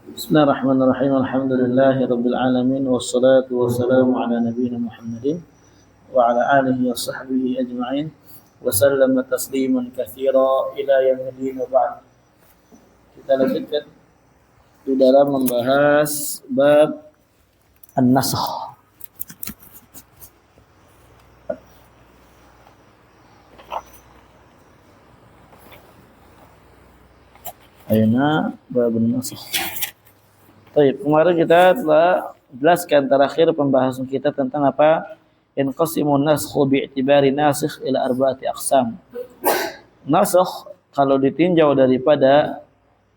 Bismillahirrahmanirrahim. Alhamdulillahirabbil alamin wassalatu wassalamu ala nabiyyina Muhammadin wa ala alihi wa sahbihi ajma'in wa sallama tasliman katsira ila yaumil wa ba'd. Kita lanjutkan di dalam membahas bab an-nasakh. Aina bab an-nasakh. Baik, kemarin kita telah jelaskan terakhir pembahasan kita tentang apa? Inqasimun naskhu bi'tibari nasikh ila arba'ati aqsam. Nasakh kalau ditinjau daripada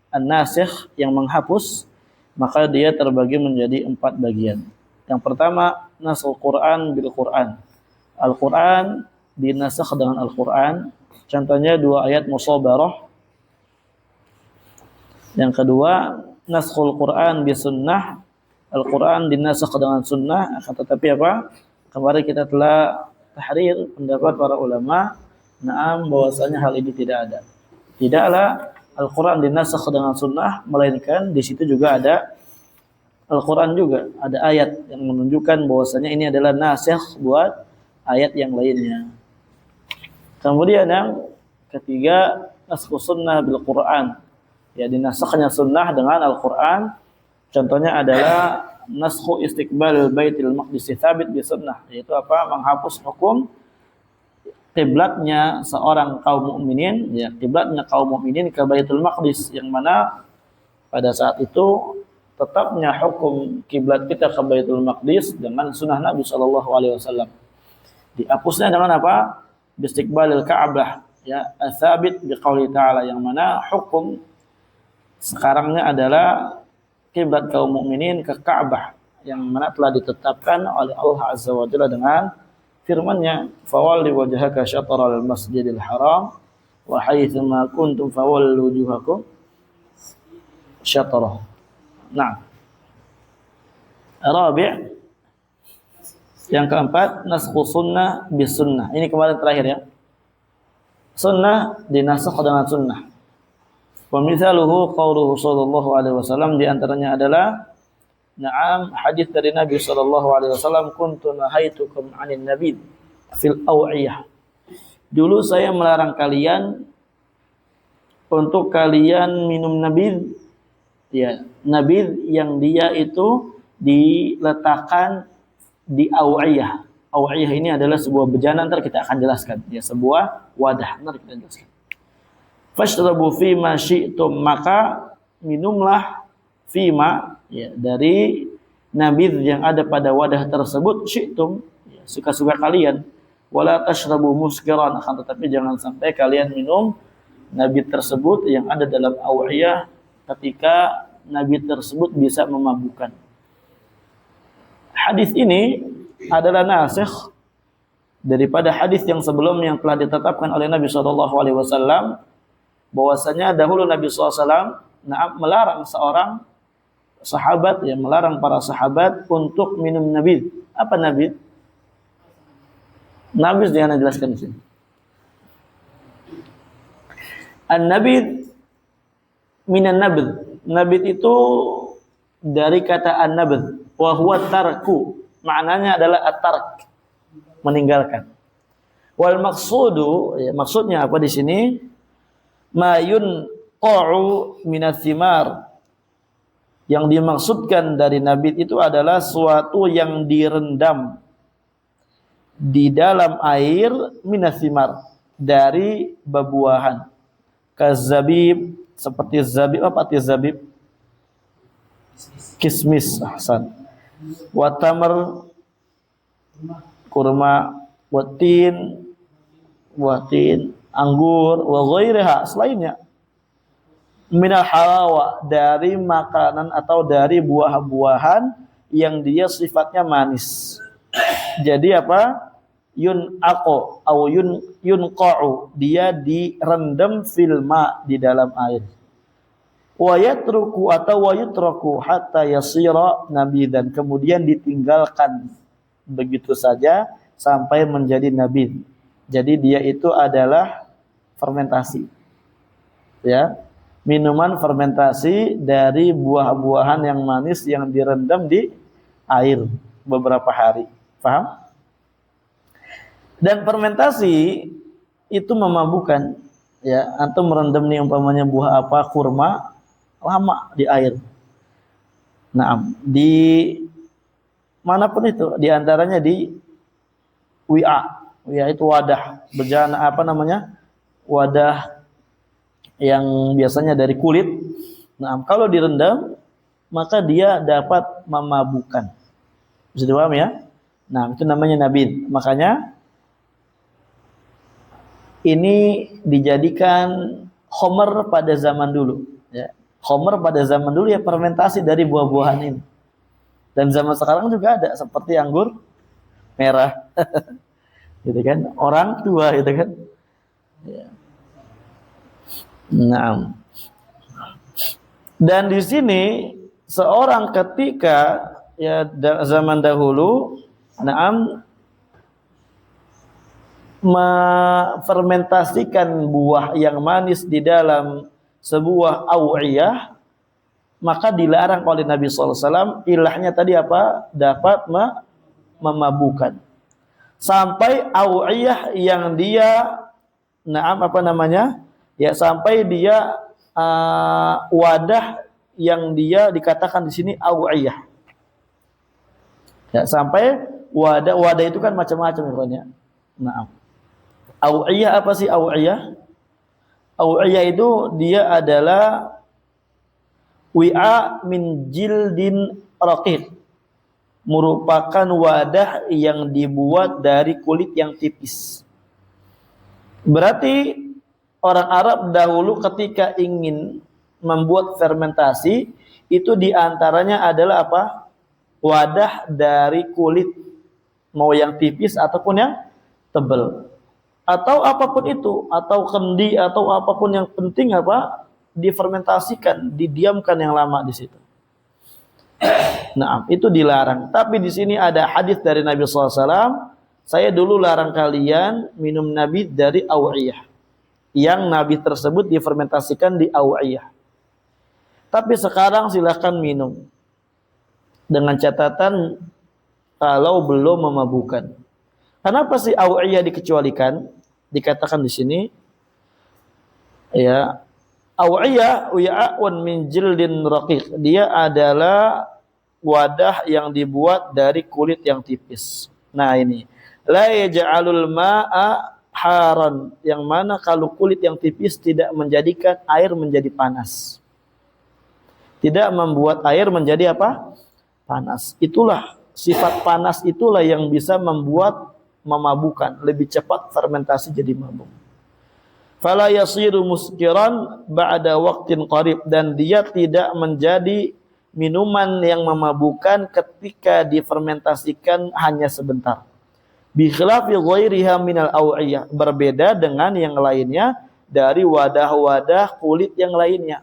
an-nasikh yang menghapus, maka dia terbagi menjadi 4 bagian. Yang pertama, naskh Quran bil Quran. Al-Quran dinasakh dengan Al-Quran. Contohnya 2 ayat musabarah. Yang kedua, naskhul Quran bi sunnah. Al-Quran dinasakh dengan sunnah, akan tetapi apa? Kemarin kita telah tahrir pendapat para ulama, na'am, bahwasanya hal ini tidak ada. Tidaklah Al-Quran dinasakh dengan sunnah, melainkan di situ juga ada Al-Quran juga, ada ayat yang menunjukkan bahwasanya ini adalah nasikh buat ayat yang lainnya. Kemudian yang ketiga, naskhus sunnah bil Quran. Ya, dinasakhnya sunnah dengan Al-Quran. Contohnya adalah naskhu istiqbal Baitul Maqdis tsabit bi sunnah, yaitu apa? Menghapus hukum kiblatnya seorang kaum mukminin, ya, kiblatnya kaum mukminin ke Baitul Maqdis, yang mana pada saat itu tetapnya hukum kiblat kita ke Baitul Maqdis dengan sunnah Nabi sallallahu alaihi wasallam. Dihapusnya dengan apa? Istiqbalil Ka'bah, ya, tsabit bi qouli ta'ala, yang mana hukum sekarangnya adalah kiblat kaum mukminin ke Ka'bah, yang mana telah ditetapkan oleh Allah Azza wa Jalla dengan firman-Nya, "Fawalli wajhaka syatral masjidil haram wa haitsu ma kuntum fawallu wujuhakum syatrah." Nah, Rabi', yang keempat, naskhu sunnah bis sunnah. Ini kemarin terakhir ya. Sunnah dinasakh dengan sunnah. Wa mithaluhu qauluhu sallallahu alaihi wasallam, di antaranya adalah na'am, hadis dari Nabi sallallahu alaihi wasallam, kuntu nahaitukum 'anil nabid fil aw'iyah. Dulu saya melarang kalian untuk kalian minum nabid, ya, nabid yang dia itu diletakkan di aw'iyah. Aw'iyah ini adalah sebuah bejana, nanti kita akan jelaskan, ya, sebuah wadah, nanti kita jelaskan. Fashrabu fima syi'tum, maka minumlah fima, ya, dari nabidh yang ada pada wadah tersebut, syi'tum, ya, suka-suka kalian. Wala tashrabu muskiran, akan tetapi jangan sampai kalian minum nabidh tersebut yang ada dalam aw'iyah ketika nabidh tersebut bisa memabukkan. Hadis ini adalah nasikh daripada hadis yang sebelumnya yang telah ditetapkan oleh Nabi sallallahu alaihi wasallam, bahwasanya dahulu Nabi SAW melarang seorang sahabat, ya, melarang para sahabat untuk minum nabidh. Apa nabidh? Nabidh jangan jelaskan di sini. An-nabidh minan nabidh. Nabidh itu dari kata an-nabidh, wa huwa tarku. Maknanya adalah at-tark, meninggalkan. Wal maqsudu, ya, maksudnya apa di sini? Mayun qa'u minats thimar. Yang dimaksudkan dari nabid itu adalah suatu yang direndam di dalam air, minats thimar, dari buah-buahan. Kazabib, seperti zabib. Apa arti zabib? Kismis, ahsan. Wa tamr, kurma, watin, anggur, wa ghairiha, selainnya, minal halawa, dari makanan atau dari buah-buahan yang dia sifatnya manis. Jadi apa? Yunqa'u atau yunqa'u, dia direndam filma, di dalam air. Wa yatruku atau wa yutraku hatta yasira nabidan, kemudian ditinggalkan begitu saja sampai menjadi nabid. Jadi dia itu adalah fermentasi, ya. Minuman fermentasi dari buah-buahan yang manis yang direndam di air beberapa hari. Paham? Dan fermentasi itu memabukkan. Ya, antum merendam nih umpamanya buah apa, kurma, lama di air. Nah, di manapun itu, di antaranya di WA. WA itu wadah bejana apa namanya? Wadah yang biasanya dari kulit. Nah, kalau direndam maka dia dapat memabukkan. Bisa dipahami ya? Nah, itu namanya nabid. Makanya ini dijadikan khomer pada zaman dulu. Ya. Khomer pada zaman dulu ya fermentasi dari buah-buahan ini. Dan zaman sekarang juga ada seperti anggur merah, gitu kan? Orang tua, gitu kan? Ya. Nah, dan di sini seorang ketika ya zaman dahulu, naam, memfermentasikan buah yang manis di dalam sebuah awiyah, maka dilarang oleh Nabi SAW. Ilahnya tadi apa? Dapat memabukkan. Sampai awiyah yang dia, naam apa namanya? Ya, sampai dia wadah yang dia dikatakan di sini awiyah. Ya, sampai wadah itu kan macam-macam ya. Naam. Awiyah apa sih awiyah? Awiyah itu dia adalah wi'a min jildin raqiq, merupakan wadah yang dibuat dari kulit yang tipis. Berarti orang Arab dahulu ketika ingin membuat fermentasi itu diantaranya adalah apa? Wadah dari kulit, mau yang tipis ataupun yang tebal, atau apapun itu, atau kendi atau apapun, yang penting apa? Difermentasikan, didiamkan yang lama di situ. Nah, itu dilarang. Tapi di sini ada hadis dari Nabi SAW. Saya dulu larang kalian minum nabi dari awiyah, yang nabi tersebut difermentasikan di awiyah. Tapi sekarang silahkan minum, dengan catatan kalau belum memabukkan. Kenapa sih awiyah dikecualikan? Dikatakan di sini, ya, awiyah wi'a'un min jildin raqiq. Dia adalah wadah yang dibuat dari kulit yang tipis. Nah ini, la yaj'alul ma'a haran, yang mana kalau kulit yang tipis tidak menjadikan air menjadi panas. Tidak membuat air menjadi apa? Panas. Itulah sifat panas, itulah yang bisa membuat memabukkan, lebih cepat fermentasi jadi mabuk. Fala yasiru muskiran ba'da waqtin qarib, dan dia tidak menjadi minuman yang memabukkan ketika difermentasikan hanya sebentar. Bi khilafi ghairiha minal awiyah, berbeda dengan yang lainnya dari wadah-wadah kulit yang lainnya.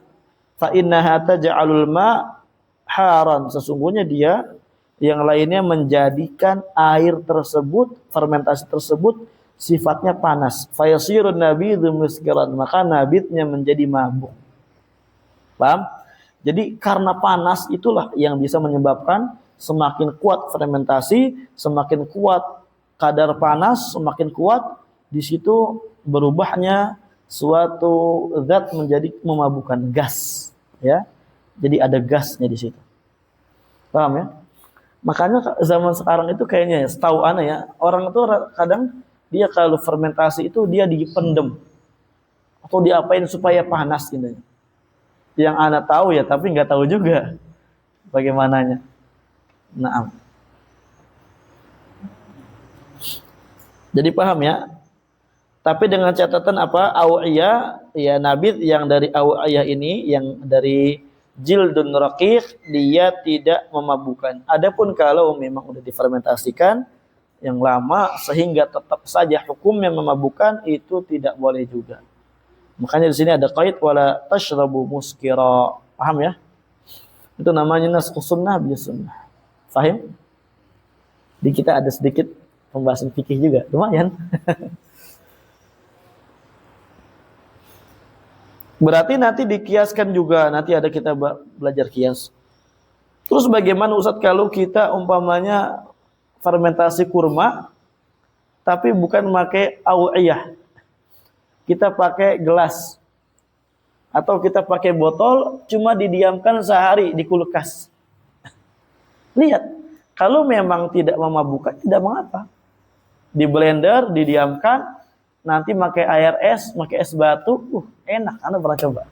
Fa innaha taj'alul ma' haran, sesungguhnya dia yang lainnya menjadikan air tersebut, fermentasi tersebut sifatnya panas. Fayasirun nabidhu muskiran, maka nabitnya menjadi mabuk. Paham? Jadi karena panas itulah yang bisa menyebabkan semakin kuat fermentasi, semakin kuat kadar panas, semakin kuat di situ berubahnya suatu zat menjadi memabukkan, gas, ya. Jadi ada gasnya di situ. Paham ya? Makanya zaman sekarang itu kayaknya ya, setahu ana ya, orang itu kadang dia kalau fermentasi itu dia dipendem atau diapain supaya panas gitu. Yang ana tahu ya, tapi nggak tahu juga bagaimananya. Naam. Jadi paham ya? Tapi dengan catatan apa? Awiyah, ya, nabit yang dari awiyah ini, yang dari jildun raqiq, dia tidak memabukkan. Adapun kalau memang udah difermentasikan yang lama sehingga tetap saja hukumnya memabukkan, itu tidak boleh juga. Makanya di sini ada qaid wala tashrabu muskira. Paham ya? Itu namanya nasxus sunnah bi sunnah. Paham? Di kita ada sedikit pembahasan fikih juga, lumayan. Berarti nanti dikiaskan juga, nanti ada kita belajar kias. Terus bagaimana Ustadz kalau kita umpamanya fermentasi kurma tapi bukan pakai awiyah, kita pakai gelas atau kita pakai botol cuma didiamkan sehari di kulkas. Lihat, kalau memang tidak memabukkan tidak mengapa. Di blender didiamkan, nanti pakai air es, pakai es batu, enak. Anda pernah coba?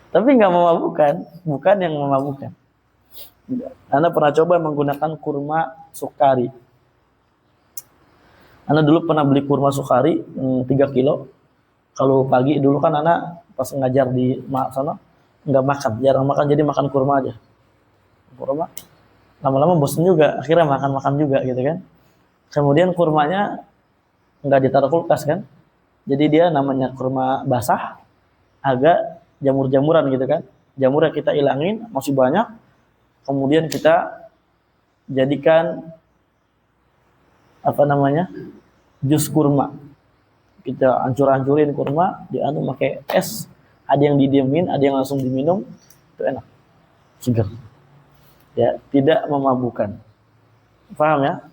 Tapi nggak memabukkan, bukan yang memabukkan. Anda pernah coba menggunakan kurma sukari? Anda dulu pernah beli kurma sukari 3 kilo. Kalau pagi dulu kan Anda pas ngajar di sana nggak makan, jarang makan, jadi makan kurma aja. Kurma, lama-lama bosan juga, akhirnya makan juga gitu kan. Kemudian kurmanya nggak ditaruh kulkas kan, jadi dia namanya kurma basah, agak jamur-jamuran gitu kan. Jamurnya kita ilangin, masih banyak. Kemudian kita jadikan jus kurma. Kita hancur-hancurin kurma, dianu pakai es. Ada yang didiemin, ada yang langsung diminum. Itu enak, segar. Ya, tidak memabukkan. Paham ya?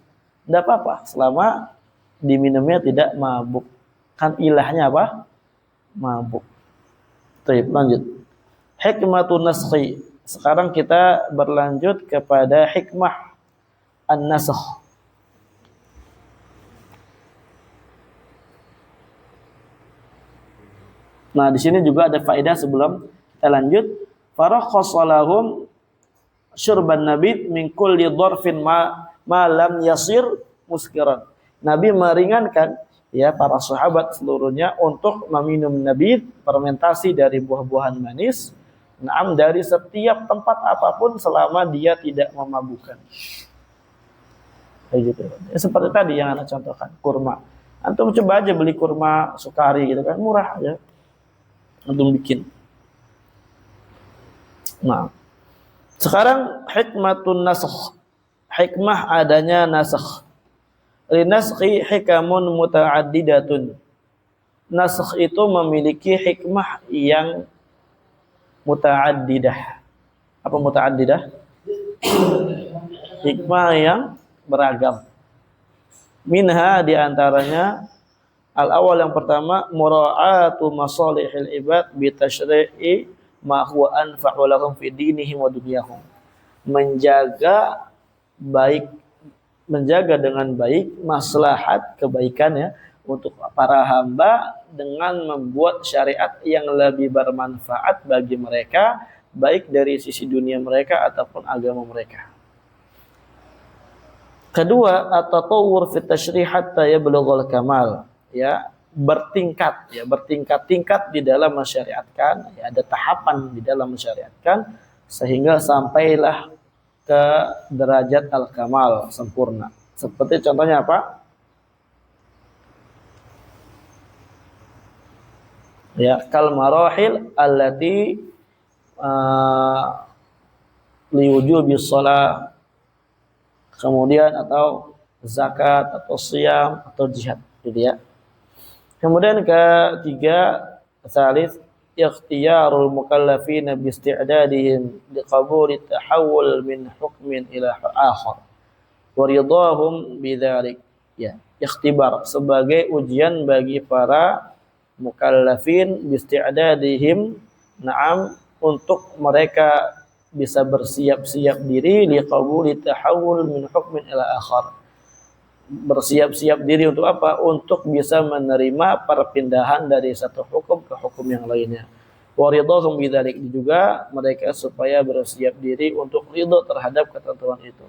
Tidak apa-apa, selama diminumnya tidak mabuk. Kan ilahnya apa? Mabuk. Baik, lanjut. Hikmatun naskhi. Sekarang kita berlanjut kepada hikmah an-nasakh. Nah, di sini juga ada faedah sebelum kita lanjut. Farakhasa lahum syurban nabid min kulli dharfin ma lam yasir muskiran. Nabi meringankan ya para sahabat seluruhnya untuk meminum nabid, fermentasi dari buah-buahan manis, dari setiap tempat apapun selama dia tidak memabukkan. Kayak gitu. Ya, seperti tadi yang Anda contohkan, kurma. Antum coba aja beli kurma sukari gitu kan, murah ya. Antum bikin. Nah, sekarang hikmatun nasakh. Hikmah adanya nasakh. Linaskhi hikamun muta'addidatun. Nasakh itu memiliki hikmah yang muta'addidah. Apa muta'addidah? Hikmah yang beragam. Minha diantaranya al-awal yang pertama mura'atu masalihil ibad bi tasyri'i ma huwa anfa'u lahum fi dinihim wa dunyahum. Menjaga dengan baik maslahat kebaikan ya untuk para hamba dengan membuat syariat yang lebih bermanfaat bagi mereka baik dari sisi dunia mereka ataupun agama mereka. Kedua, at-tatawwur fi tasyrih hatta yablughal kamal. Ya, bertingkat-tingkat di dalam mensyariatkan, ya, ada tahapan di dalam mensyariatkan sehingga sampailah ke derajat al-kamal, sempurna. Seperti contohnya apa? Ya, kal marahil allati liwujubi shalah, kemudian atau zakat atau siyam atau jihad gitu ya. Kemudian ketiga, salis ikhtiyarul mukallafina bi isti'dadihim liqabul tahawul min hukmin ila akhar wa ridahum bidzalik. Ya, ikhtibar sebagai ujian bagi para mukallafin bi isti'dadihim, untuk mereka bisa bersiap-siap diri liqabul tahawul min hukmin ila akhar. Bersiap-siap diri untuk apa? Untuk bisa menerima perpindahan dari satu hukum ke hukum yang lainnya. Wa ridhahum bidzalik, juga mereka supaya bersiap diri untuk ridho terhadap ketentuan itu.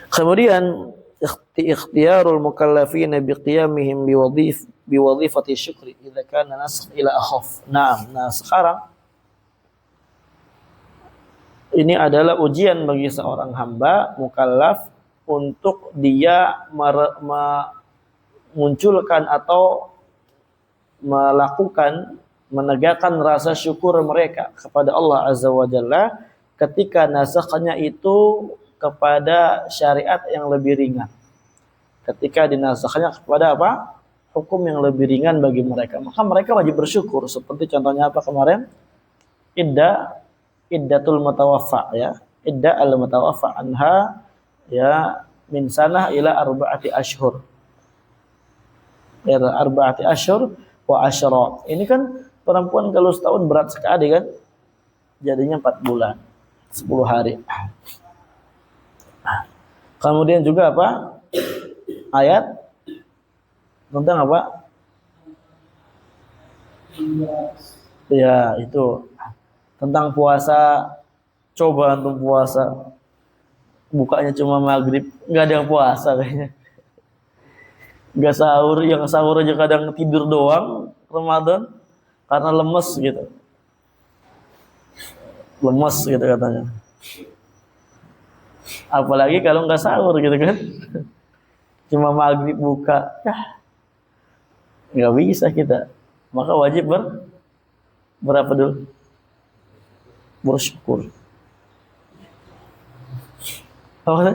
Kemudian ikhtiyarul mukallafina biqiyamihim biwadhifati syukri idza kana nasakh ila akhaf. Nah, sekarang ini adalah ujian bagi seorang hamba mukallaf untuk dia memunculkan atau menegakkan rasa syukur mereka kepada Allah Azza wa Jalla ketika nasakhnya itu kepada syariat yang lebih ringan. Ketika dinasakhnya kepada apa? hukum yang lebih ringan bagi mereka, maka mereka wajib bersyukur. Seperti contohnya apa kemarin? Iddatul mutawaffa ya. Idda al mutawaffa anha ya min sanah ila arba'ati ashhur. Ya, arba'ati ashhur wa asyra. Ini kan perempuan kalau setahun berat sekali kan? Jadinya 4 bulan, 10 hari. Kemudian juga apa? Ayat tentang apa? Ya, itu tentang puasa. Coba untuk puasa. Bukanya cuma maghrib, nggak ada yang puasa kayaknya. Nggak sahur, yang sahur aja kadang tidur doang Ramadan karena lemes gitu. Lemes gitu katanya. Apalagi kalau nggak sahur gitu kan. Cuma maghrib buka, ya nggak bisa kita. Maka wajib berapa dulu? Bersyukur. Apa?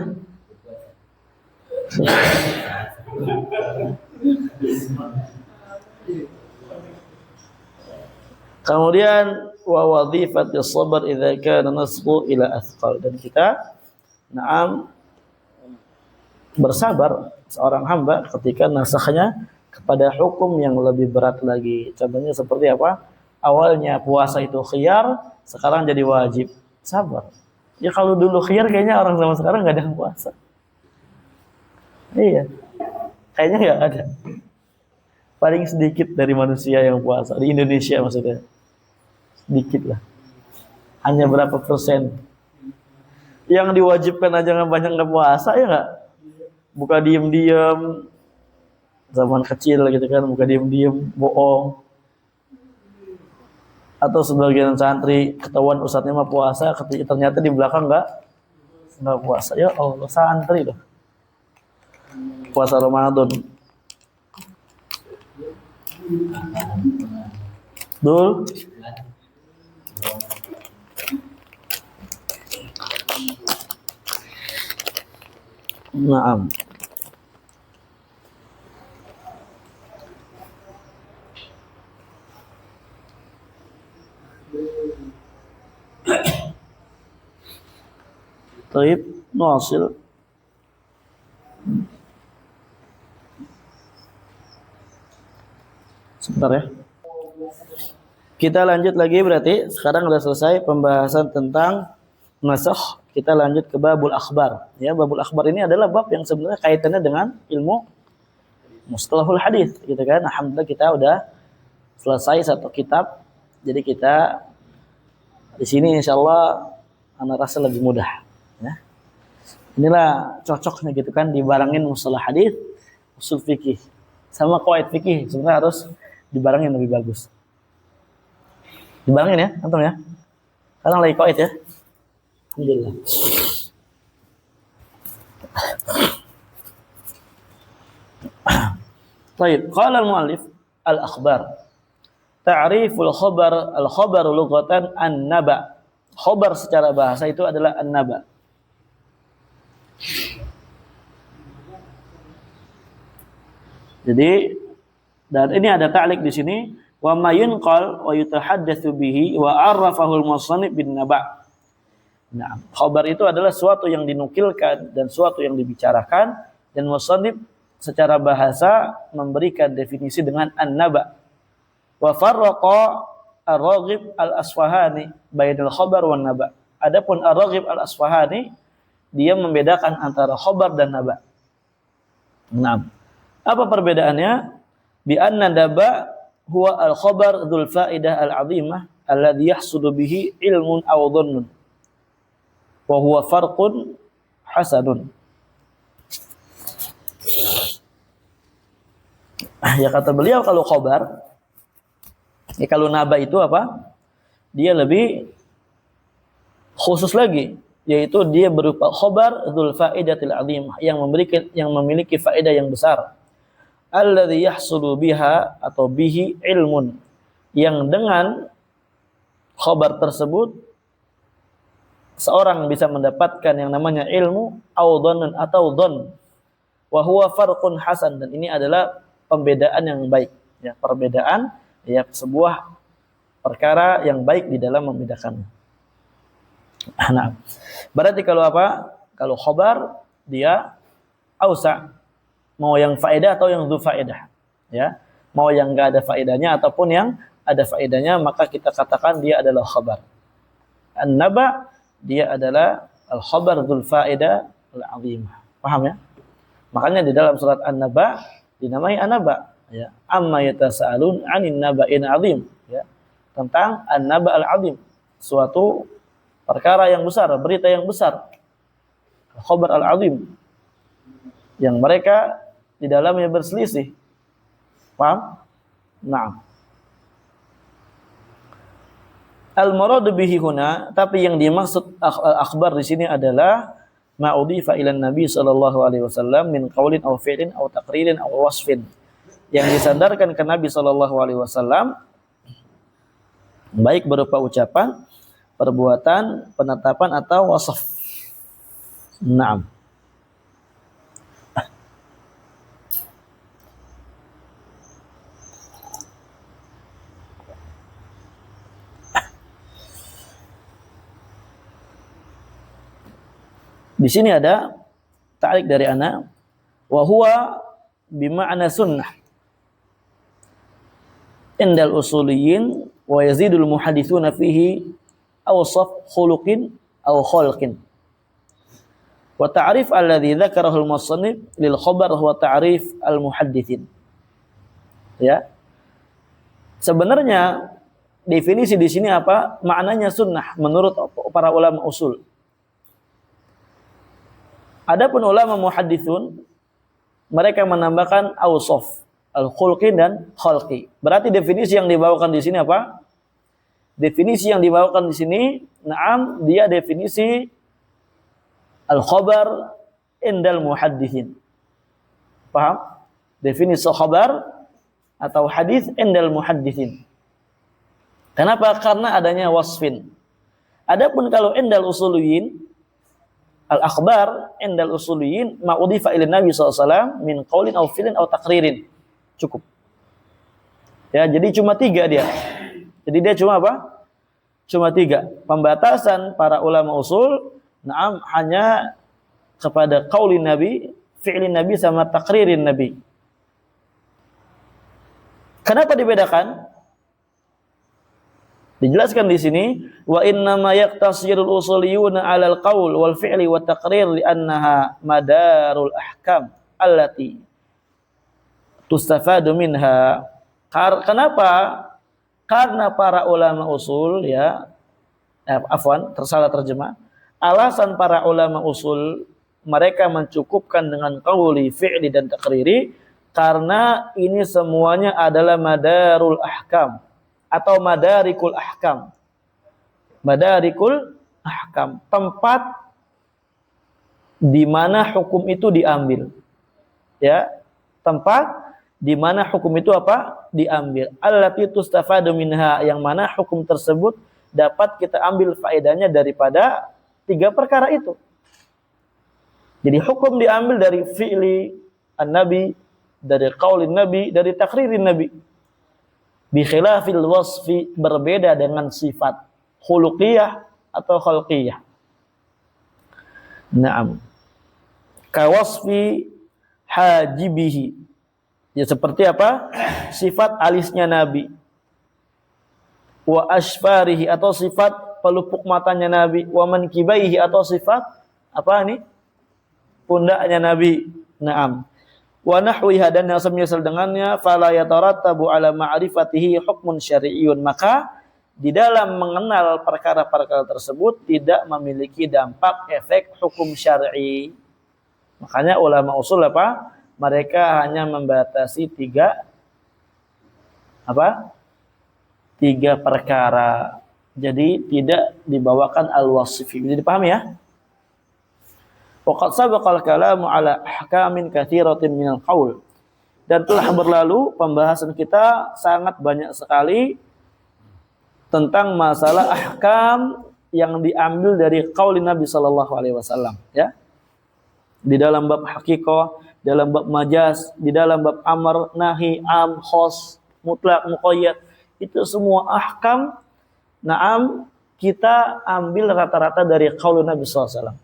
Kemudian wa wadhifati sabr idza kana nasbu ila athqal, dan kita bersabar seorang hamba ketika nasahnya kepada hukum yang lebih berat lagi. Contohnya seperti apa? Awalnya puasa itu khiyar, sekarang jadi wajib. Sabar. Ya kalau dulu khiyar kayaknya orang zaman sekarang nggak ada yang puasa. Iya. Kayaknya nggak ada. Paling sedikit dari manusia yang puasa di Indonesia maksudnya. Sedikit lah. Hanya berapa persen. Yang diwajibkan aja nggak banyak nggak puasa ya nggak? Buka diem-diem. Zaman kecil gitu kan, buka diem-diem, bohong. Atau sebagian santri ketahuan ustadznya mah puasa, ternyata di belakang nggak puasa. Ya Allah, santri loh. Puasa Ramadan. Dul. Naam. Taib, nasil. Sebentar ya. Kita lanjut lagi berarti. Sekarang sudah selesai pembahasan tentang nasakh. Kita lanjut ke babul akhbar. Ya, babul akhbar ini adalah bab yang sebenarnya kaitannya dengan ilmu mustalahul hadis, gitu kan. Alhamdulillah kita udah selesai satu kitab. Jadi kita di sini insyaallah ana rasa lebih mudah, ya. Inilah cocoknya gitu kan dibarengin mustalah hadis, usul fikih sama qawaid fikih, sebenarnya harus dibarengin lebih bagus. Dibarengin ya, antum ya. Sekarang lagi qawaid ya. Alhamdulillah. Baik, qala al-muallif al-akhbar. Ta'riful khabar, al-khabar lughatan an-naba. Khabar secara bahasa itu adalah an-naba. Jadi, dan ini ada ta'liq di sini, wa ma yunqal wa yutahaddatsu bihi wa arrafahu al-musannif bin naba. Nah, khabar itu adalah suatu yang dinukilkan dan suatu yang dibicarakan, dan musannif secara bahasa memberikan definisi dengan an-naba. Wa farraqa ar-Raghib al-Asfahani bainal khabar wan naba. Adapun ar-Raghib al-Asfahani dia membedakan antara khabar dan naba. Nah, apa perbedaannya? Bi anna naba huwa al-khabar dzul faidah al-'azimah alladhi yahsulu bihi ilmun aw dhannun. Wa huwa farqun hasanun. Ya kata beliau kalau khabar, ya kalau naba itu apa? Dia lebih khusus lagi, yaitu dia berupa khabar dzul faidatil 'azimah yang memiliki faedah yang besar. Alladzi yahsulu biha atau bihi ilmun, yang dengan khabar tersebut seorang bisa mendapatkan yang namanya ilmu au dhannun atau dhon. Wa huwa farqun hasan, dan ini adalah pembedaan yang baik, ya, perbedaan, ya, sebuah perkara yang baik di dalam membedakannya. Nah, berarti kalau apa? Kalau khabar dia ausa, mau yang faedah atau yang dzu faedah, ya. Mau yang enggak ada faedahnya ataupun yang ada faedahnya, maka kita katakan dia adalah khabar. An-naba dia adalah al-khabar dzul faedah al-'azimah. Paham ya? Makanya di dalam surat An-Naba dinamai An-Naba, ya. Amma yatasaalun 'anin naba'in 'azim, ya. Tentang An-Naba al-'azim, suatu perkara yang besar, berita yang besar. Khabar al-'azim yang mereka di dalamnya berselisih. Paham? Naam. Al-murad bihi huna, tapi yang dimaksud akhbar di sini adalah ma'udhifa ila Nabi sallallahu alaihi wasallam min qaulin aw fi'lin aw taqririn aw wasfin. Yang disandarkan ke Nabi sallallahu alaihi wasallam baik berupa ucapan, perbuatan, penetapan atau wasaf. Naam. Di sini ada ta'liq dari ana, wa huwa bima'na sunnah indal usuliyyin wa yazidul muhadditsuna fihi awsaf khuluqin aw khalqin. Wa ta'rif alladhi dzakarahu al-musannif lil khabar huwa ta'rif al-muhadditsin. Ya. Sebenarnya definisi di sini apa? Maknanya sunnah menurut para ulama usul. Adapun ulama muhadditsun mereka menambahkan awsaf al-khulqi dan khalqi. Berarti definisi yang dibawakan di sini apa? Definisi yang dibawakan di sini, na'am, dia definisi al-khabar indal muhadditsin. Paham? Definisi khabar atau hadis indal muhadditsin. Kenapa? Karena adanya wasfin. Adapun kalau indal usuliyyin, al-akhbar indal usuliyyin ma'udhifa ila Nabi SAW min qaulin aw fi'lin aw taqririn. Cukup. Ya, jadi cuma 3 dia. Jadi dia cuma apa? Cuma 3. Pembatasan para ulama usul, na'am, hanya kepada qaulin Nabi, fi'lin Nabi sama taqririn Nabi. Kenapa dibedakan? Dijelaskan di sini, wa inna ma yaqtasirul usuliyuna 'alal qaul wal fi'li wat taqrir li'annaha madarul ahkam allati tustafadu minha. Kenapa? Karena para ulama usul, ya, tersalah terjemah. Alasan para ulama usul mereka mencukupkan dengan qauli, fi'li dan taqriri karena ini semuanya adalah madarul ahkam atau madarikul ahkam. Madarikul ahkam, tempat di mana hukum itu diambil. Ya, tempat di mana hukum itu apa? Diambil. Allati tustafadu minha, yang mana hukum tersebut dapat kita ambil faedahnya daripada 3 perkara itu. Jadi hukum diambil dari fi'li an-nabi, dari qaulin nabi, dari taqririn nabi. Bi khilafil wasfi, berbeda dengan sifat khuluqiyah atau khalqiyah. Naam. Ka wasfi hajibihi. Ya, seperti apa? Sifat alisnya Nabi. Wa asfarihi, atau sifat pelupuk matanya Nabi. Wa mankibaihi, atau sifat apa nih? Pundaknya Nabi. Naam. Wa nahwiha, dan yang semisal dengannya, fala yatarattabu ala ma'rifatihi hukmun syar'iyyun, maka di dalam mengenal perkara-perkara tersebut tidak memiliki dampak efek hukum syar'i. Makanya ulama usul apa? Mereka hanya membatasi 3 perkara. Jadi tidak dibawakan al-wasfi. Jadi dipahami ya? Waqad sabaqal kalamu ala ahkamin katsiratin minal qaul. Dan telah berlalu pembahasan kita sangat banyak sekali tentang masalah ahkam yang diambil dari qaulin Nabi sallallahu alaihi wasallam, ya. Di dalam bab hakikah, dalam bab majaz, di dalam bab amar, nahi, am, khos, mutlak, muqayyad, itu semua ahkam na'am kita ambil rata-rata dari qaul Nabi SAW,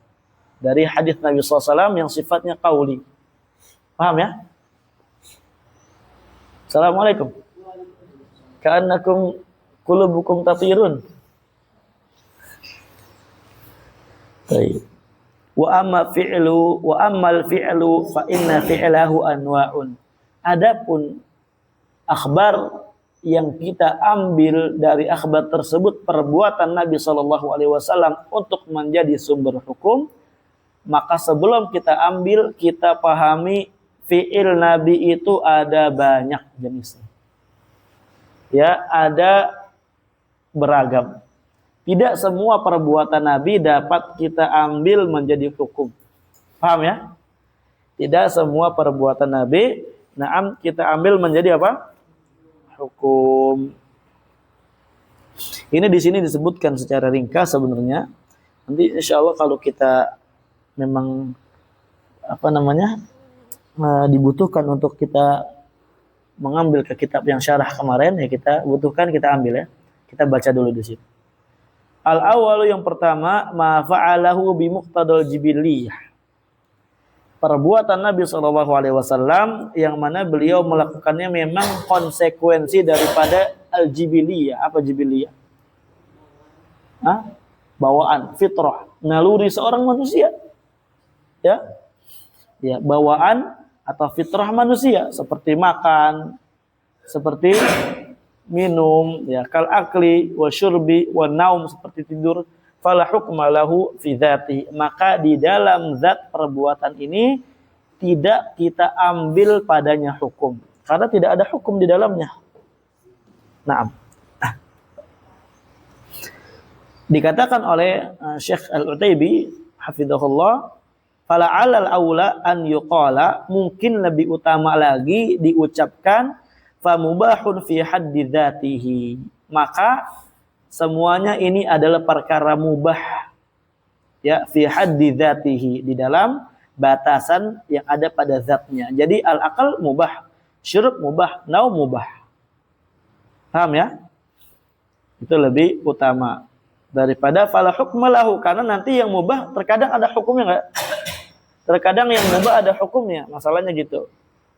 dari hadis Nabi SAW yang sifatnya qauli. Paham ya? Assalamualaikum. Ka'annakum qulubukum tatirun. Baik. Wa ammal fi'lu fa inna fi'lahu anwa'un. Adapun akhbar yang kita ambil dari akhbar tersebut perbuatan Nabi Shallallahu Alaihi Wasallam untuk menjadi sumber hukum, maka sebelum kita ambil kita pahami fi'il Nabi itu ada banyak jenisnya. Ya, ada beragam. Tidak semua perbuatan Nabi dapat kita ambil menjadi hukum. Paham ya? Tidak semua perbuatan Nabi kita ambil menjadi apa? Hukum. Ini di sini disebutkan secara ringkas sebenarnya. Nanti insya Allah kalau kita memang dibutuhkan untuk kita mengambil ke kitab yang syarah kemarin, ya kita butuhkan, kita ambil ya. Kita baca dulu di sini. Al-awwalu, yang pertama, ma fa'alahu bi muqtadal jibilliyah. Perbuatan Nabi SAW yang mana beliau melakukannya memang konsekuensi daripada al-jibiliyah. Apa jibiliyah? Bawaan, fitrah, naluri seorang manusia. Ya, bawaan atau fitrah manusia, seperti makan, seperti minum, ya, kal akli wa syurbi wa naum, seperti tidur. Fala hukma lahu fi dzati, maka di dalam zat perbuatan ini tidak kita ambil padanya hukum, karena tidak ada hukum di dalamnya. Naam. Dikatakan oleh Syekh Al-Utsaibi hafizahullah, fala 'alal aula an yuqala, mungkin lebih utama lagi diucapkan fa mubahun fi haddi dzatihi, maka semuanya ini adalah perkara mubah, ya, fi haddi dzatihi, di dalam batasan yang ada pada zatnya. Jadi al-aqal mubah, syurub mubah, naum mubah. Paham ya? Itu lebih utama daripada fala hukma lahu, karena nanti yang mubah terkadang ada hukumnya enggak? Terkadang yang mubah ada hukumnya, masalahnya gitu.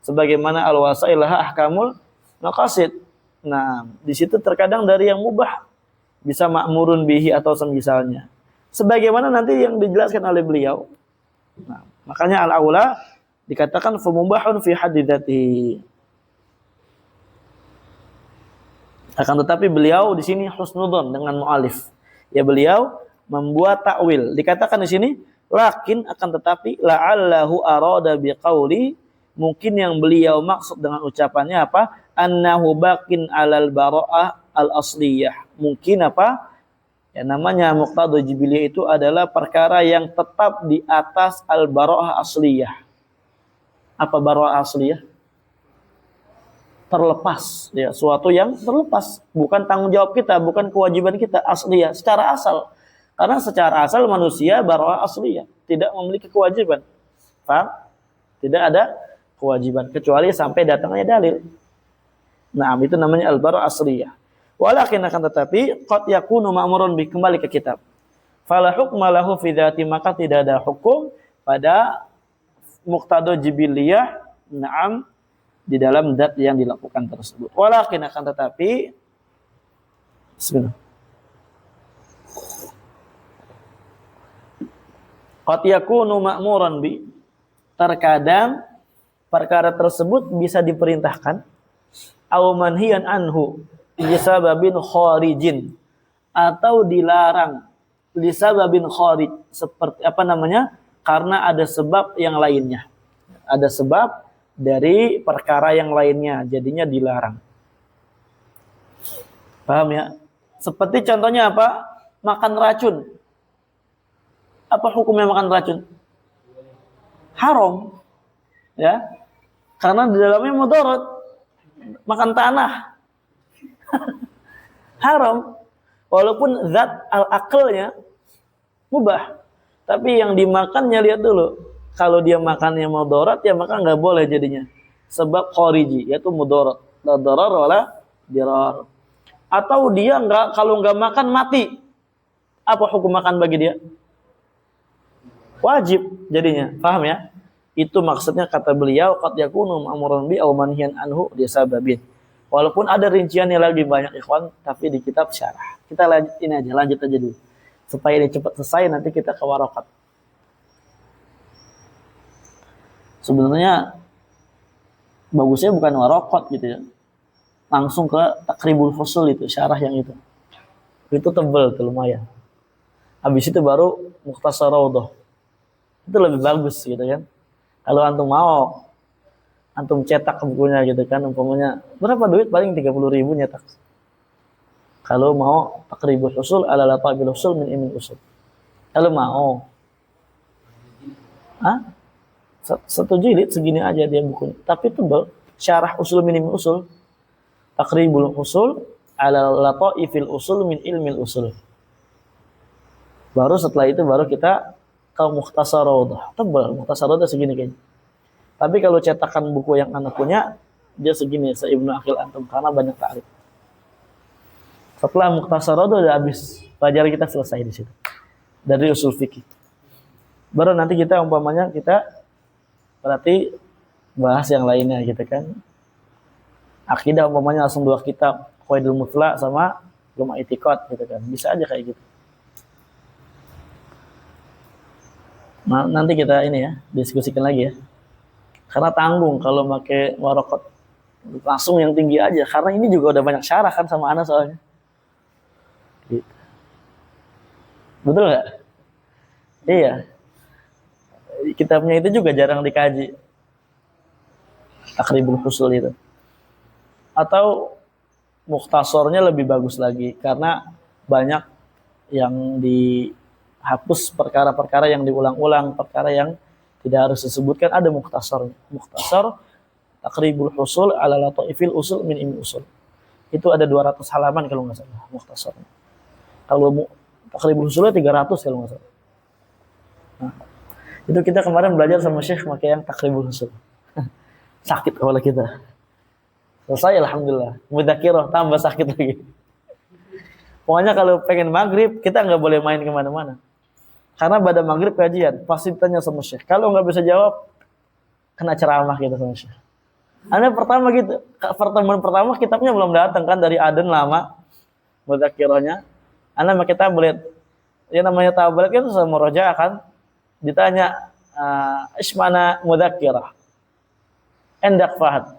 Sebagaimana al-wasailah ahkamul maqasid. Nah, di situ terkadang dari yang mubah bisa ma'murun bihi atau semisalnya. Sebagaimana nanti yang dijelaskan oleh beliau. Nah, makanya al-aula dikatakan famubahun fi haddi dzatihi. Akan tetapi beliau di sini husnudzon dengan mu'alif. Ya, beliau membuat takwil. Dikatakan di sini lakin, akan tetapi la'allahu arada biqauli, mungkin yang beliau maksud dengan ucapannya apa? Annahu baqin 'alal bara'ah al-asliyah. Mungkin apa? Ya, namanya muqtadha jibiliyah itu adalah perkara yang tetap di atas al-bara'ah asliyah. Apa bara'ah asliyah? Terlepas, ya, suatu yang terlepas, bukan tanggung jawab kita, bukan kewajiban kita, asliyah, secara asal. Karena secara asal manusia bara'ah asliyah, tidak memiliki kewajiban. Paham? Tidak ada kewajiban kecuali sampai datangnya dalil. Nah, itu namanya al-bara'ah asliyah. Walakin, akan tetapi qad yakunu ma'murun bi, kembali ke kitab. Fala hukma lahu fi dzati, maka tidak ada hukum pada muqtadha jibiliyah, na'am, di dalam zat yang dilakukan tersebut. Walakin, akan tetapi qad yakunu ma'muran bi, terkadang perkara tersebut bisa diperintahkan, au manhiyan anhu lisababin kharijin, atau dilarang lisababin kharij, seperti karena ada sebab yang lainnya, ada sebab dari perkara yang lainnya, jadinya dilarang. Paham ya? Seperti contohnya apa? Makan racun. Apa hukumnya makan racun? Haram, ya, karena di dalamnya mudarat. Makan tanah haram, walaupun zat al-aqlnya mubah, tapi yang dimakannya, lihat dulu, Kalau dia makannya mudarat ya maka nggak boleh jadinya. Sebab khariji yaitu mudarat. La darar wala dirar. Atau dia kalau nggak makan mati. Apa hukum makan bagi dia? Wajib jadinya. Paham ya? Itu maksudnya kata beliau qad yakunu ma'muran bi aw manhiyan anhu li sababin. Walaupun ada rinciannya lagi banyak ikhwan, tapi di kitab syarah. Kita lanjut aja dulu. Supaya ini cepat selesai nanti kita ke warokat. Sebenarnya bagusnya bukan warokat gitu ya. Langsung ke Takribul Fusul itu, syarah yang itu. Itu tebel tuh lumayan. Habis itu baru Mukhtasar Raudhah. Itu lebih bagus gitu kan. Kalau antum mau, antum cetak bukunya gitu kan, umpamanya berapa duit paling 30.000 nyetak. Kalau mau Takribul Fusul ala latabil usul min ilmil usul. Kalau mau, satu jilid segini aja dia bukunya. Tapi tebal, syarah usul min ilmil usul. Takribul Usul ala lataifil usul min ilmil usul. Baru setelah itu baru kita ke Mukhtasar Raudhah. Tebal, Mukhtasar Raudhah segini kayaknya. Tapi kalau cetakan buku yang anak punya, dia segini, se-Ibnu Aqil antum, karena banyak ta'rif. Setelah Mukhtasar Raudhah udah habis, pelajaran kita selesai di situ. Dari usul fikih. Baru nanti kita umpamanya kita berarti bahas yang lainnya gitu kan. Akidah umpamanya langsung 2 kitab, Qawaidul Mutlaq sama Lum'ah I'tiqad gitu kan. Bisa aja kayak gitu. Nah, nanti kita ini ya, diskusikan lagi ya. Karena tanggung kalau pakai warokat langsung yang tinggi aja. Karena ini juga udah banyak syarah kan sama ana soalnya. Gitu. Betul nggak? Iya. Kitabnya itu juga jarang dikaji. Takribul Fusul itu. Atau mukhtasornya lebih bagus lagi. Karena banyak yang dihapus perkara-perkara yang diulang-ulang. Perkara yang tidak harus disebutkan, ada mukhtasarnya. Mukhtasar Takribul Fusul ala lataifil usul min ilmi usul. Itu ada 200 halaman kalau nggak salah mukhtasarnya. Kalau Takribul Fusulnya 300 kalau nggak salah. Nah, itu kita kemarin belajar sama Syekh pakai yang Takribul Fusul. Sakit kepala kita. Selesai alhamdulillah. Mudzakirah tambah sakit lagi. Pokoknya kalau pengen maghrib kita nggak boleh main kemana-mana. Karena pada maghrib kajian pasti tanya sama Syekh. Kalau nggak bisa jawab kena ceramah gitu sama Syekh. Anda pertama gitu. Pertemuan pertama kitabnya belum datang kan dari Aden lama. Mudzakirahnya. Anda pakai tablet. Ya namanya tablet kan sama roja kan. Ditanya ismana mudzakirah. Endak Fahad.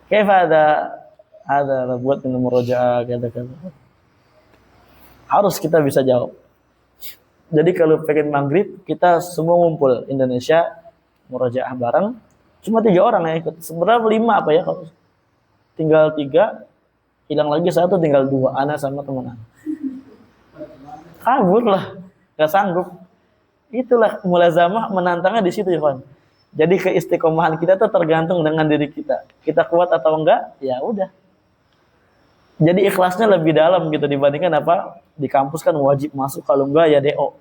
Kayak ada buat minum roja kata-kata. Harus kita bisa jawab. Jadi kalau pengen maghrib kita semua ngumpul Indonesia murojaah bareng. Cuma 3 orang yang ikut. Sebenarnya 5 apa ya? Kalau tinggal 3, hilang lagi 1, tinggal 2. Ana sama teman Ana. Kabur lah, nggak sanggup. Itulah mulazamah menantangnya di situ ya kawan. Jadi keistiqomahan kita tuh tergantung dengan diri kita. Kita kuat atau enggak, ya udah. Jadi ikhlasnya lebih dalam gitu dibandingkan apa di kampus kan wajib masuk, kalau enggak ya DO.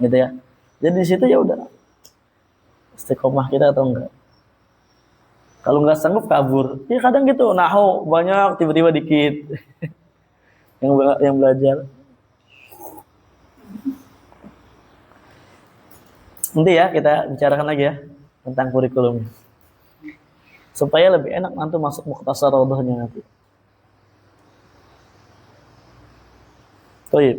Gitu ya. Jadi di situ ya udah. Istiqomah kita atau enggak. Kalau enggak sanggup kabur. Ya kadang gitu, nahu banyak tiba-tiba dikit. yang belajar. Nanti ya kita bicarakan lagi ya tentang kurikulumnya. Supaya lebih enak nanti masuk Mukhtasar Raudhahnya nanti. Baik.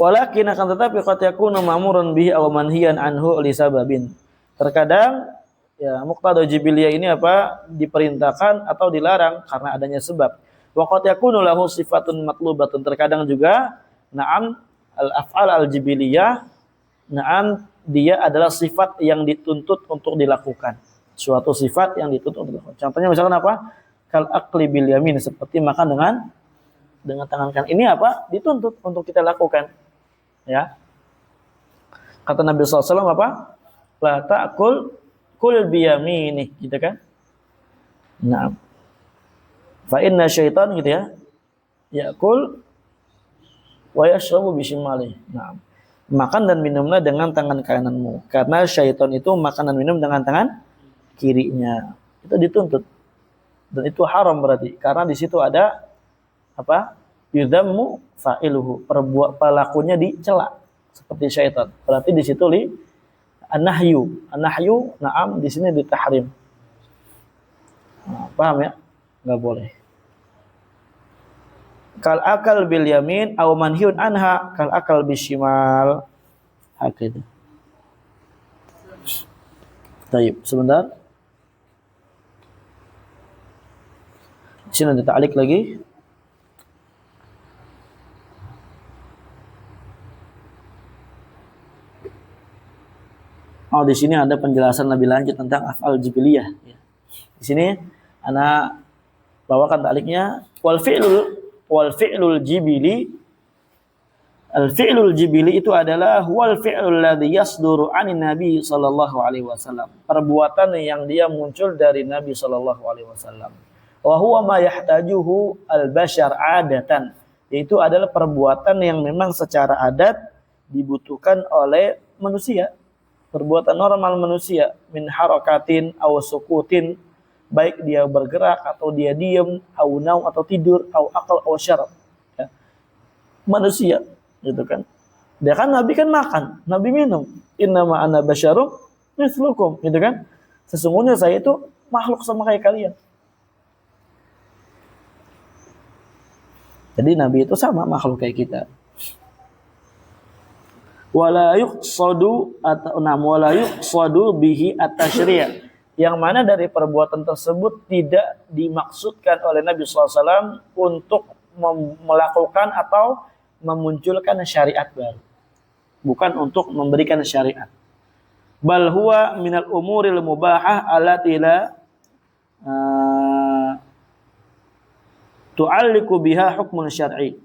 Walakin akan tetapi qad yakunu ma'muran bihi aw manhiyan anhu li sababin. Terkadang ya muqtada jibiliyah ini apa diperintahkan atau dilarang karena adanya sebab. Wa qad yakunu lahu sifatun matlubatun. Terkadang juga na'am al-af'al al-jibiliyah na'am dia adalah sifat yang dituntut untuk dilakukan. Suatu sifat yang dituntut untuk dilakukan. Contohnya misalkan apa? Kal aqli bil yamin, seperti makan dengan tangan kanan. Ini apa? Dituntut untuk kita lakukan. Ya. Kata Nabi SAW apa? la ta'kul kul biyaminih, gitu kan? Nah, fa inna syaitan gitu ya, ya'kul wa yashrabu bishimali. Nah, makan dan minumlah dengan tangan kananmu, karena syaitan itu makan dan minum dengan tangan kirinya. Itu dituntut. Dan itu haram berarti, karena di situ ada apa? Yudammu fa'iluhu, pelakunya dicela seperti syaitan. Berarti di situ an-nahyu, na'am, di sini ditahrim. Nah, paham ya? Enggak boleh. Kal akal bil yamin aw manhyun anha kal akal bishimal. Hakitu. Baik, sebentar. Di sini ada ta'liq lagi. Oh, di sini ada penjelasan lebih lanjut tentang af'al jibiliyah. Di sini ana bawakan ta'liqnya, wal fi'lul jibili, al fi'lul jibili itu adalah wal fi'lul ladzi yasduru 'anin nabi sallallahu alaihi wasallam. Perbuatan yang dia muncul dari Nabi sallallahu alaihi wasallam. Wa huwa ma yahtajuhu al-bashar 'adatan. Yaitu adalah perbuatan yang memang secara adat dibutuhkan oleh manusia. Perbuatan normal manusia, min harakatin aw sukutin, baik dia bergerak atau dia diam, au naum atau tidur, au akal au syarab. Ya. Manusia, gitu kan. Dia kan Nabi kan makan, Nabi minum. Innama ana basyarum mithlukum, gitu kan. Sesungguhnya saya itu makhluk sama kayak kalian. Jadi Nabi itu sama makhluk kayak kita. Wala yuqsadu bihi at-tasyri', yang mana dari perbuatan tersebut tidak dimaksudkan oleh Nabi SAW untuk melakukan atau memunculkan syariat baru, bukan untuk memberikan syariat. Bal huwa minal umuril mubahah allati la tu'alliqu biha hukmun syar'i,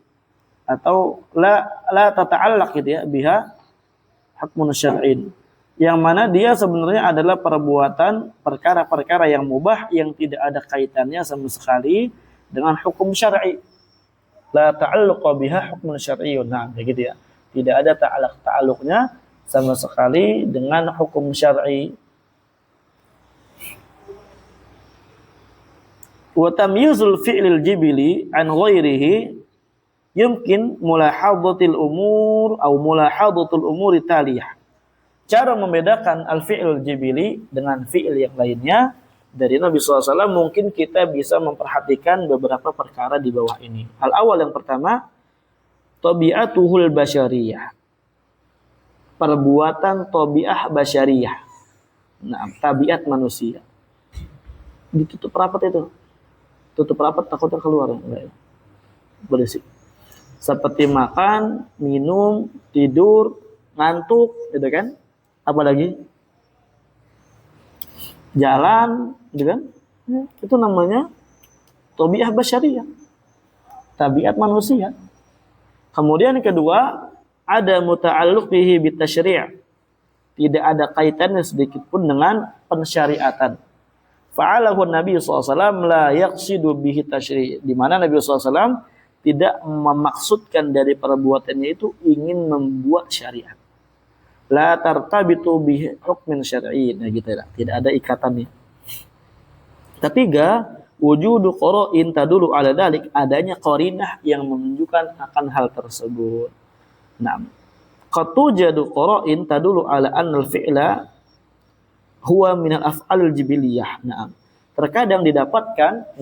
atau la tata'allaq gitu ya biha hukmun syar'in, yang mana dia sebenarnya adalah perbuatan perkara-perkara yang mubah yang tidak ada kaitannya sama sekali dengan hukum syar'i. La ta'alluqa biha hukmun syar'iyyun. Nah, begitu ya. Tidak ada ta'alluqnya sama sekali dengan hukum syar'i. Wa tamyizul fi'lil jibili an ghairihi yumkin mulahadhatul umur atau mulahadhatul umuri taliyah. Cara membedakan al-fi'lul jibili dengan fi'il yang lainnya dari Nabi SAW, mungkin kita bisa memperhatikan beberapa perkara di bawah ini. Al-awwal, yang pertama, tabi'atuhul basyariyah. Perbuatan tabi'ah basyariyah. Nah, tabiat manusia. Ditutup rapat itu. Tutup rapat takutnya keluar. Enggak ya? Berisik. Seperti makan, minum, tidur, ngantuk, gitu kan? Apalagi jalan, gitu kan? Itu namanya tabi'ah basyariyah, tabiat manusia. Kemudian yang kedua, ada muta'alluq bihi bitasyri', tidak ada kaitannya sedikit pun dengan pensyariatan. Fa'alahu Nabi SAW la yaqsidu bihi tasyri', di mana Nabi SAW tidak memaksudkan dari perbuatannya itu ingin membuat syariat. La tartabitu bihi hukmin syar'i, nah gitu ya, tidak ada ikatannya. Ketiga, wujudu qara'in tadulu ala dalik, adanya qarinah yang menunjukkan akan hal tersebut. Naam. Qad tujadu qara'in tadulu ala annal fi'la huwa minal af'alil jibiliyah. Naam. Terkadang didapatkan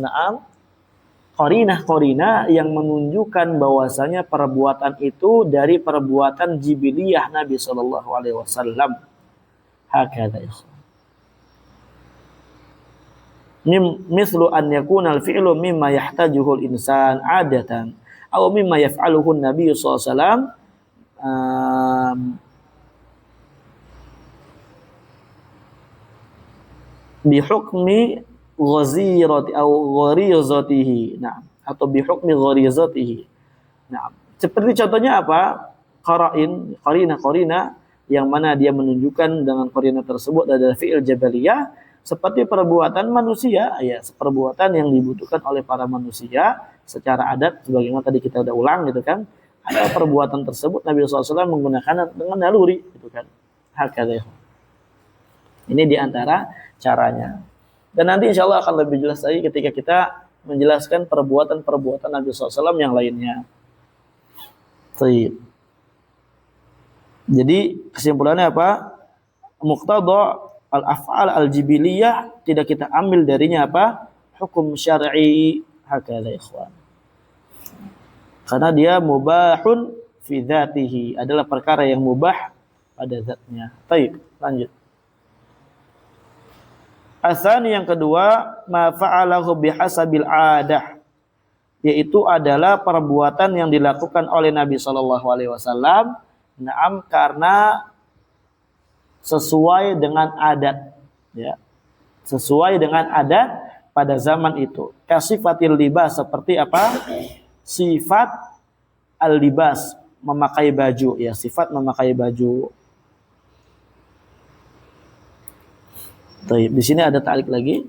qarinah yang menunjukkan bahwasanya perbuatan itu dari perbuatan jibiliyah Nabi sallallahu alaihi wasallam. Hakadha ya. Mislu an yakuna al-fi'lu mimma yahtajuhu al-insan 'adatan aw mimma yaf'aluhu an-nabiy sallallahu alaihi wasallam bi hukmi ghazirati aw gharizatihi. Nah, atau bi hukmi gharizatihi. Nah, seperti contohnya apa? Qarinah yang mana dia menunjukkan dengan korina tersebut adalah fi'il jabaliyah, seperti perbuatan manusia, ya, perbuatan yang dibutuhkan oleh para manusia secara adat, sebagaimana tadi kita udah ulang gitu kan. Ada perbuatan tersebut Nabi SAW menggunakan dengan naluri gitu kan. Hakadha. Ini diantara caranya. Dan nanti insya Allah akan lebih jelas lagi ketika kita menjelaskan perbuatan-perbuatan Nabi SAW yang lainnya. Baik. Jadi kesimpulannya apa? Muqtada al-af'al al-jibiliyah tidak kita ambil darinya apa? Hukum syar'i. Hakadha ikhwan. Karena dia mubahun fi dzatihi, adalah perkara yang mubah pada zatnya. Baik, lanjut. Asani yang kedua, ma fa'alahu bihasabil adah, yaitu adalah perbuatan yang dilakukan oleh Nabi sallallahu alaihi wasallam, na'am, karena sesuai dengan adat, ya. Sesuai dengan adat pada zaman itu. Kasifatil libas, seperti apa? Sifat al-libas, memakai baju, ya, sifat memakai baju. Di sini ada ta'liq lagi.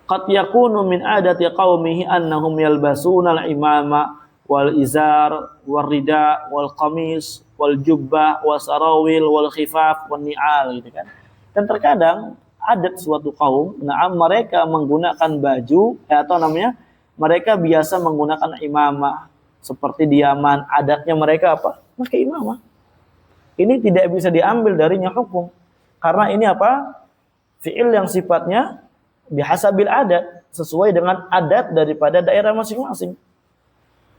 Qad yakunu min adati qaumihi annahum yalbasuna al-imama wal izar wal rida wal qamis wal jubbah wal sarawil wal khifaf wal ni'al, gitu kan. Dan terkadang adat suatu kaum, mereka menggunakan baju, atau namanya mereka biasa menggunakan imamah. Seperti di Yaman, adatnya mereka apa? Pakai imamah. Ini tidak bisa diambil darinya hukum. Karena ini apa? Fi'il yang sifatnya bihasabil adat, sesuai dengan adat daripada daerah masing-masing.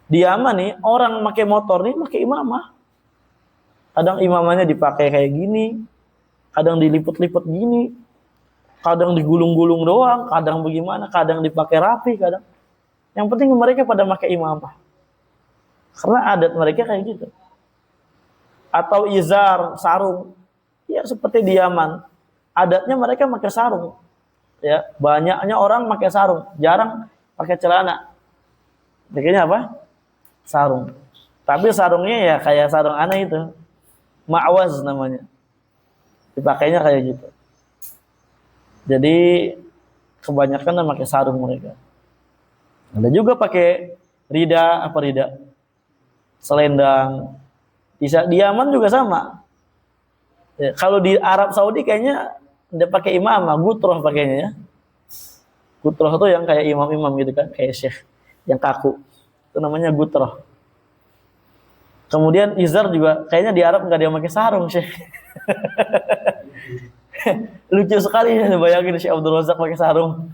Di Yaman nih, orang pakai motor nih pakai imamah. Kadang imamahnya dipakai kayak gini, kadang dilipet-lipet gini, kadang digulung-gulung doang, kadang bagaimana, kadang dipakai rapi, kadang. Yang penting mereka pada pakai imamah. Karena adat mereka kayak gitu. Atau izar, sarung. Ya seperti di Yaman, adatnya mereka pakai sarung. Ya, banyaknya orang pakai sarung, jarang pakai celana. Pakainya apa? Sarung. Tapi sarungnya ya kayak sarung anak itu. Ma'waz namanya. Dipakainya kayak gitu. Jadi kebanyakan pakai sarung mereka. Ada juga pakai rida, apa rida? Selendang. Di Yaman juga sama. Ya, kalau di Arab Saudi kayaknya dia pakai imamah, gutroh pakainya ya. Gutroh itu yang kayak imam-imam gitu kan, kayak syekh yang kaku. Itu namanya gutroh. Kemudian izar juga kayaknya di Arab nggak dia pakai sarung, syekh. Lucu sekali ya, bayangin Syekh Abdul Razak pakai sarung.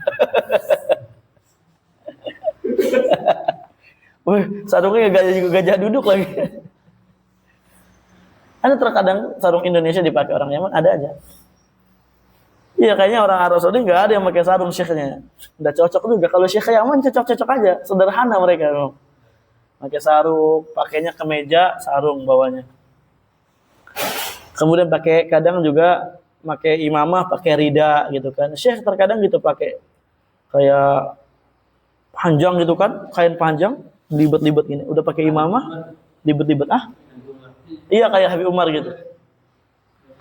Wih, sarungnya gajah duduk lagi. Ada terkadang sarung Indonesia dipakai orang Yaman, ada aja. Iya, kayaknya orang Arab Saudi nggak ada yang pakai sarung syekhnya. Udah cocok juga. Kalau syekh Yaman cocok-cocok aja, sederhana mereka. Pakai sarung, pakainya kemeja, sarung bawahnya. Kemudian pakai, kadang juga pakai imamah, pakai rida gitu kan. Syekh terkadang gitu pakai kayak panjang gitu kan, kain panjang, libet-libet gini. Udah pakai imamah, libet-libet Iya, kayak Habib Umar gitu.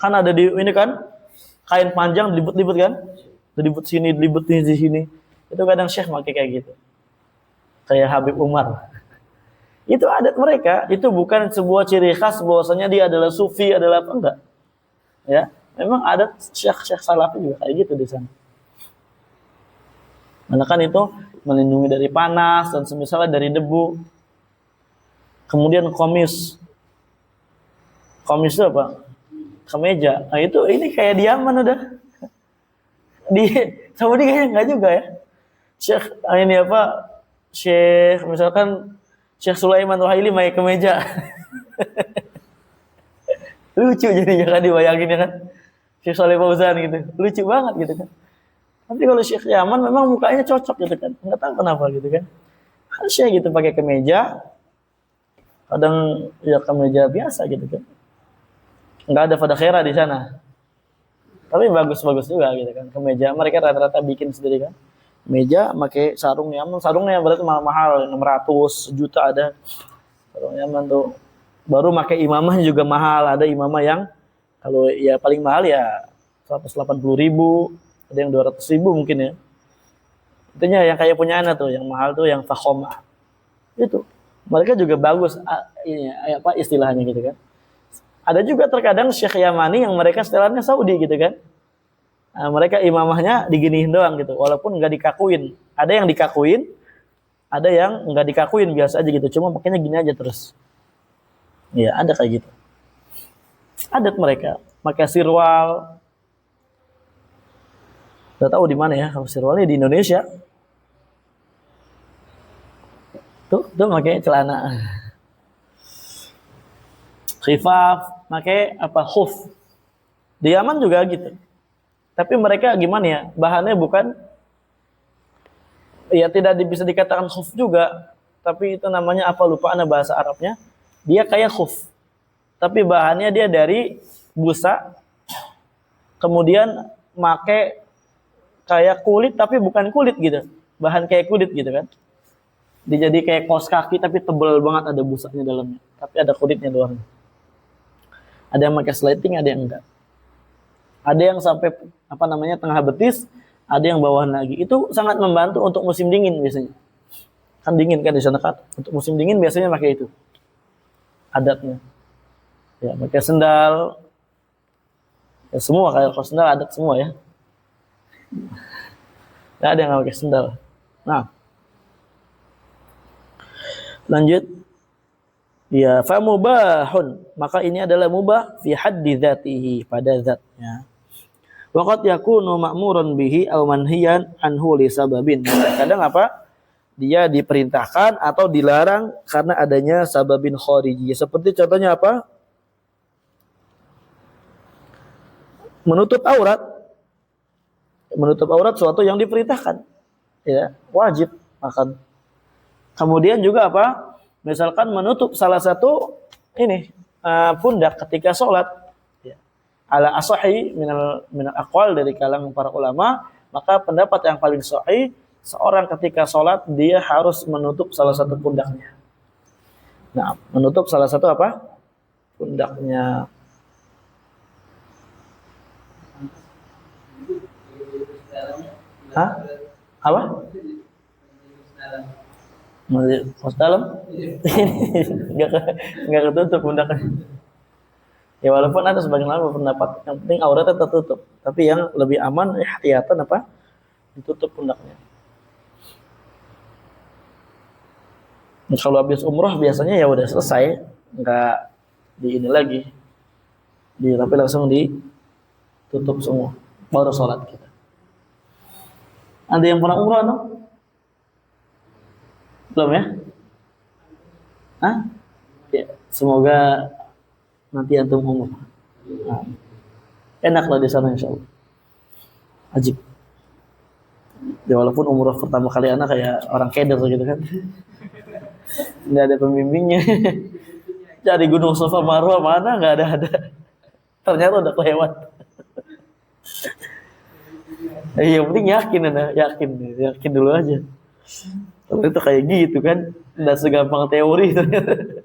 Kan ada di ini kan, kain panjang libet-libet kan, libet sini, libet di sini. Itu kadang syekh pakai kayak gitu. Kayak Habib Umar. Itu adat mereka, itu bukan sebuah ciri khas bahwasanya dia adalah sufi, adalah apa, enggak. Ya, memang adat syekh-syekh salafi juga kayak gitu di sana. Karena kan itu melindungi dari panas dan semisalnya dari debu. Kemudian komis. Komis itu apa? Kemeja. Nah itu, ini kayak di Yaman udah. Di Saudi kayaknya enggak juga ya. Syekh ini apa? Syekh misalkan Syekh Sulaiman Wahyili pakai kemeja. Lucu jadinya kan dibayangin ya kan. Syekh Shalih Fauzan gitu. Lucu banget gitu kan. Tapi kalau Syekh Yaman memang mukanya cocok gitu kan. Enggak tahu kenapa gitu kan. Kan Syekh gitu pakai kemeja. Kadang ya kemeja biasa gitu kan. Enggak ada fadakhera di sana. Tapi bagus-bagus juga gitu kan. Kemeja mereka rata-rata bikin sendiri kan. Meja pakai sarung Yaman. Sarungnya berarti mahal-mahal, 600 juta ada. Sarung Yaman tuh Baru pakai imamah juga mahal. Ada imamah yang kalau ya paling mahal ya 180.000, ada yang 200.000 mungkin ya. Intinya yang kayak punya anak tuh, yang mahal tuh yang fakhomah. Itu. Mereka juga bagus ini apa istilahnya gitu kan. Ada juga terkadang Syekh Yamani yang mereka setelannya Saudi gitu kan. Nah, mereka imamahnya diginiin doang gitu, walaupun nggak dikakuin. Ada yang dikakuin, ada yang nggak dikakuin biasa aja gitu. Cuma makanya gini aja terus. Ya ada kayak gitu. Adat mereka pakai sirwal. Udah tahu di mana ya kalau sirwalnya di Indonesia. Tuh pakai celana. Khifaf, pakai apa khuf. Di Yaman juga gitu. Tapi mereka gimana ya? Bahannya bukan ya tidak bisa dikatakan khuf juga, tapi itu namanya apa lupa ana bahasa Arabnya. Dia kayak khuf. Tapi bahannya dia dari busa. Kemudian make kayak kulit tapi bukan kulit gitu. Bahan kayak kulit gitu kan. Dia jadi kayak kaos kaki tapi tebal banget, ada busanya dalamnya. Tapi ada kulitnya doang. Ada yang pakai slating, ada yang enggak. Ada yang sampai apa namanya tengah betis, ada yang bawah lagi. Itu sangat membantu untuk musim dingin biasanya. Kan dingin kan di sana kan. Untuk musim dingin biasanya pakai itu. Adatnya. Ya, pakai sendal. Ya, semua kayak kalau sendal adat semua ya. Nggak ada yang nggak pakai sendal. Nah, lanjut. Ya, fa mubahun. Maka ini adalah mubah fi haddi dzatihi, pada zatnya. Wa qad yakunu ma'muran bihi aw manhiyan anhu li sababin. Kadang apa? Dia diperintahkan atau dilarang karena adanya sababin khariji. Seperti contohnya apa? Menutup aurat. Menutup aurat suatu yang diperintahkan. Ya, wajib akan. Kemudian juga apa? Misalkan menutup salah satu ini pundak ketika sholat, ya. Ala asahi minal aqwal, dari kalangan para ulama, maka pendapat yang paling sahih, seorang ketika sholat dia harus menutup salah satu pundaknya. Nah, menutup salah satu apa? Pundaknya. Hah? Apa? Kos dalam nggak ketutup pundaknya. Ya walaupun ada sebagian lama pendapat yang penting auratnya tertutup, tapi yang lebih aman ihtiyatan apa? Ditutup pundaknya. Nah, kalau habis umroh biasanya ya udah selesai, nggak di ini lagi, tapi langsung ditutup semua baru sholat kita. Ada yang pernah umroh no? Belum ya? Hah? Ya, semoga nanti antum umroh. Nah, enak lah di sana insyaallah. Ajib. Ya walaupun umroh pertama kali anak kayak orang keder gitu kan. Nggak ada pembimbingnya. Cari Gunung Safa Marwah mana nggak ada. Ternyata udah kelewat. Yang penting yakin dulu aja. Kalau itu kayak gitu kan, nggak segampang teori ternyata.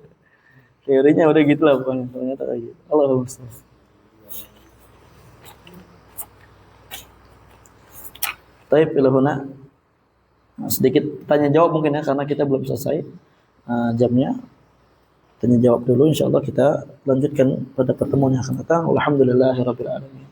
Teorinya udah gitu lah, bukan ternyata kayak gitu. Allahumma sholli. Taib ilahuna. Sedikit tanya jawab mungkin ya, karena kita belum selesai jamnya. Tanya jawab dulu, insyaallah kita lanjutkan pada pertemuan yang akan datang. Alhamdulillahirabbil alamin.